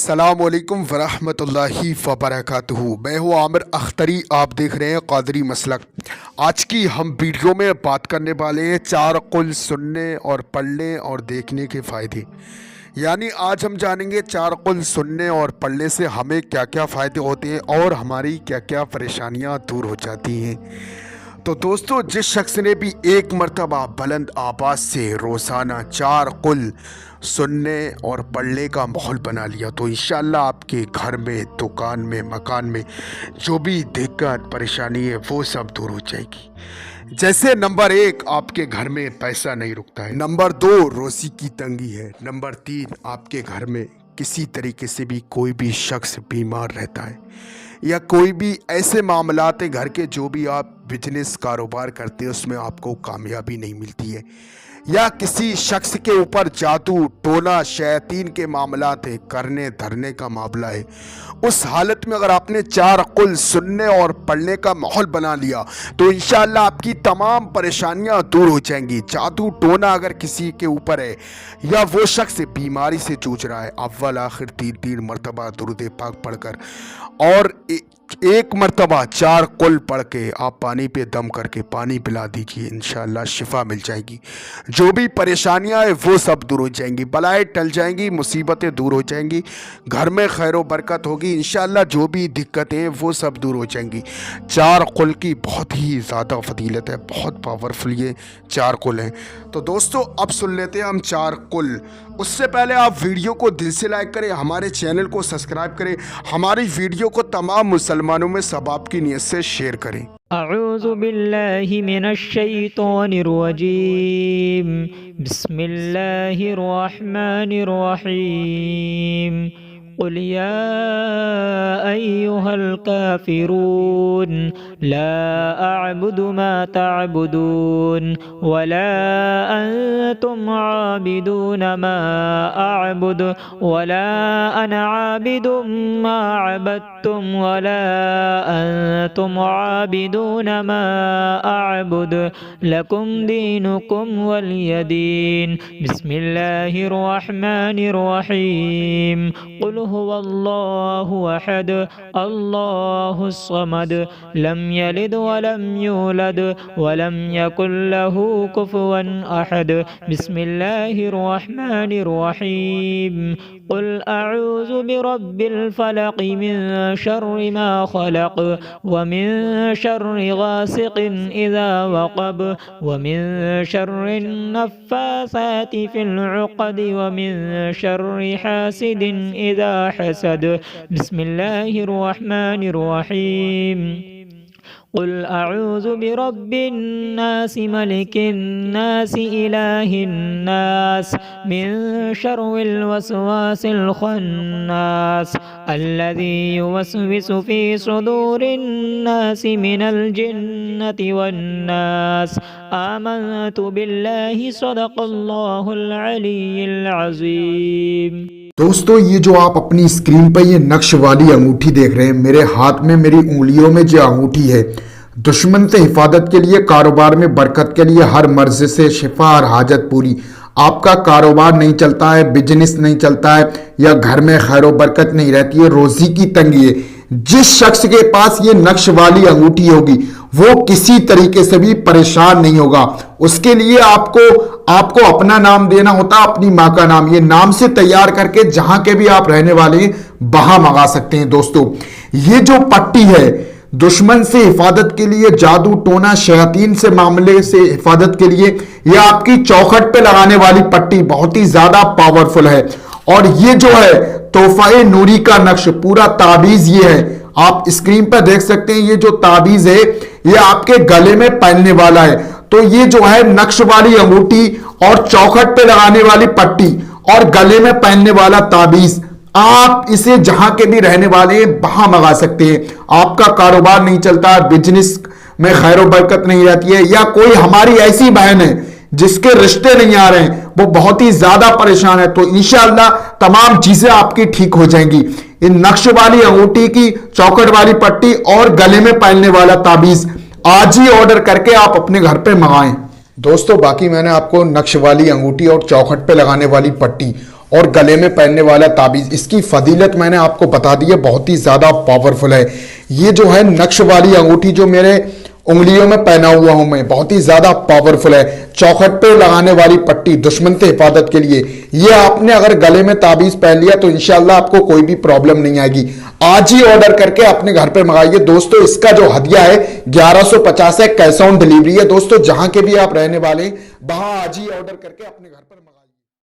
अस्सलामुअलैकुम वरहमतुल्लाहि वबरकातुहू। मैं हूँ आमिर अख्तरी, आप देख रहे हैं कादरी मसलक। आज की हम वीडियो में बात करने वाले हैं 4 कुल सुनने और पढ़ने और देखने के फ़ायदे। यानी आज हम जानेंगे 4 कुल सुनने और पढ़ने से हमें क्या क्या फ़ायदे होते हैं और हमारी क्या क्या परेशानियाँ दूर हो जाती हैं। तो दोस्तों, जिस शख्स ने भी एक मर्तबा बुलंद आवाज़ से रोज़ाना 4 कुल सुनने और पढ़ने का माहौल बना लिया तो इंशाअल्लाह आपके घर में, दुकान में, मकान में जो भी दिक्कत परेशानी है वो सब दूर हो जाएगी। जैसे नंबर 1, आपके घर में पैसा नहीं रुकता है। नंबर 2, रोज़ी की तंगी है। नंबर 3, आपके घर में किसी तरीके से भी कोई भी शख्स बीमार रहता है या कोई भी ऐसे मामलात हैं घर के जो भी आप बिजनेस कारोबार करते हैं उसमें आपको कामयाबी नहीं मिलती है, या किसी शख्स के ऊपर जादू टोना शैतान के मामलात है, करने धरने का मामला है, उस हालत में अगर आपने 4 कुल सुनने और पढ़ने का माहौल बना लिया तो इंशाअल्लाह आपकी तमाम परेशानियां दूर हो जाएंगी। जादू टोना अगर किसी के ऊपर है या वो शख्स बीमारी से जूझ रहा है, अव्वल आखिर 3 मरतबा दुरूद पाक पढ़कर और एक मरतबा 4 कुल पढ़ के आप पानी पे दम करके पानी पिला दीजिए, इंशाअल्लाह शिफा मिल जाएगी। जो भी परेशानियां हैं वो सब दूर हो जाएंगी, बलाएं टल जाएंगी, मुसीबतें दूर हो जाएंगी, घर में खैर व बरकत होगी, इंशाअल्लाह जो भी दिक्कतें हैं वो सब दूर हो जाएंगी। 4 कुल की बहुत ही ज़्यादा फजीलत है, बहुत पावरफुल ये 4 कुल हैं। तो दोस्तों, अब सुन लेते हैं हम 4 कुल। उससे पहले आप वीडियो को दिल से लाइक करें, हमारे चैनल को सब्सक्राइब करें, हमारी वीडियो को तमाम मुसलमानों में सबाब की नीयत से शेयर करें। अऊज़ु बिल्लाहि मिनश शैतानिर रजीम। बिस्मिल्लाहिर रहमानिर रहीम। क़ुल या अय्युहल काफ़िरून ला अअबुदु मा तअबुदून वला अंतुम आबिदून मा अअबुदु वला अना आबिदुम मा अबदतुम वला अंतुम आबिदून मा अअबुदु लकुम दीनुकुम वलिय दीन। बिस्मिल्लाहिर रहमानिर रहीम। क़ुल हुवल्लाहु अहद अल्लाहुस समद लम यलिद वलम यूलद वलम यकुल लहू कुफुवन अहद। बिस्मिल्लाहिर रहमानिर रहीम। क़ुल अऊज़ु बिरब्बिल फलक़ मिन शर्रि मा खलक़ व मिन शर्रि गासिक़िन इज़ा वक़ब व मिन शर्रि नफ़्फ़ासाति फ़िल उक़द व मिन शर्रि हासिदिन इज़ा हसद। बिस्मिल्लाहिर रहमानिर रहीम। क़ुल अऊज़ु बिरब्बिन नास मलिकिन नास इलाहिन नास मिन शर्रिल वसवासिल खन्नास अल्लज़ी युवस्विसु फ़ी सुदूरिन नास मिनल जिन्नति वन्नास। आमनतु बिल्लाहि सदक़ल्लाहुल अलीयुल अज़ीम। दोस्तों, ये जो आप अपनी स्क्रीन पर ये नक्श वाली अंगूठी देख रहे हैं, मेरे हाथ में मेरी उंगलियों में जो अंगूठी है, दुश्मन से हिफाजत के लिए, कारोबार में बरकत के लिए, हर मर्ज से शिफा और हाजत पूरी। आपका कारोबार नहीं चलता है, बिजनेस नहीं चलता है या घर में खैर व बरकत नहीं रहती है, रोजी की तंगी है, जिस शख्स के पास ये नक्श वाली अंगूठी होगी वो किसी तरीके से भी परेशान नहीं होगा। उसके लिए आपको अपना नाम देना होता, अपनी माँ का नाम। ये नाम से तैयार करके जहां के भी आप रहने वाले हैं वहां मंगा सकते हैं। दोस्तों, ये जो पट्टी है दुश्मन से हिफाजत के लिए, जादू टोना शैतान से मामले से हिफाजत के लिए, यह आपकी चौखट पे लगाने वाली पट्टी बहुत ही ज्यादा पावरफुल है। और ये जो है तोहफा नूरी का नक्श, पूरा ताबीज ये है, आप स्क्रीन पर देख सकते हैं। ये जो ताबीज है ये आपके गले में पहनने वाला है। तो ये जो है नक्श वाली अंगूठी और चौखट पे लगाने वाली पट्टी और गले में पहनने वाला ताबीज, आप इसे जहां के भी रहने वाले हैं वहां मंगा सकते हैं। आपका कारोबार नहीं चलता, बिजनेस में खैर व बरकत नहीं रहती है, या कोई हमारी ऐसी बहन है जिसके रिश्ते नहीं आ रहे हैं, वो बहुत ही ज्यादा परेशान है, तो इंशाअल्लाह तमाम चीजें आपकी ठीक हो जाएंगी। इन नक्श वाली अंगूठी की, चौखट वाली पट्टी और गले में पहनने वाला ताबीज आज ही ऑर्डर करके आप अपने घर पे मंगाएं। दोस्तों, बाकी मैंने आपको नक्श वाली अंगूठी और चौखट पे लगाने वाली पट्टी और गले में पहनने वाला ताबीज, इसकी फजीलत मैंने आपको बता दी है, बहुत ही ज़्यादा पावरफुल है। ये जो है नक्श वाली अंगूठी जो मेरे उंगलियों में पहना हुआ हूं मैं, बहुत ही ज्यादा पावरफुल है। चौखट पे लगाने वाली पट्टी दुश्मन से हिफाजत के लिए, ये आपने अगर गले में ताबीज पहन लिया तो इंशाल्लाह आपको कोई भी प्रॉब्लम नहीं आएगी। आज ही ऑर्डर करके अपने घर पे मंगाइए दोस्तों। इसका जो हदिया है 1150 है, कैश ऑन डिलीवरी है दोस्तों। जहां के भी आप रहने वाले वहां आज ही ऑर्डर करके अपने घर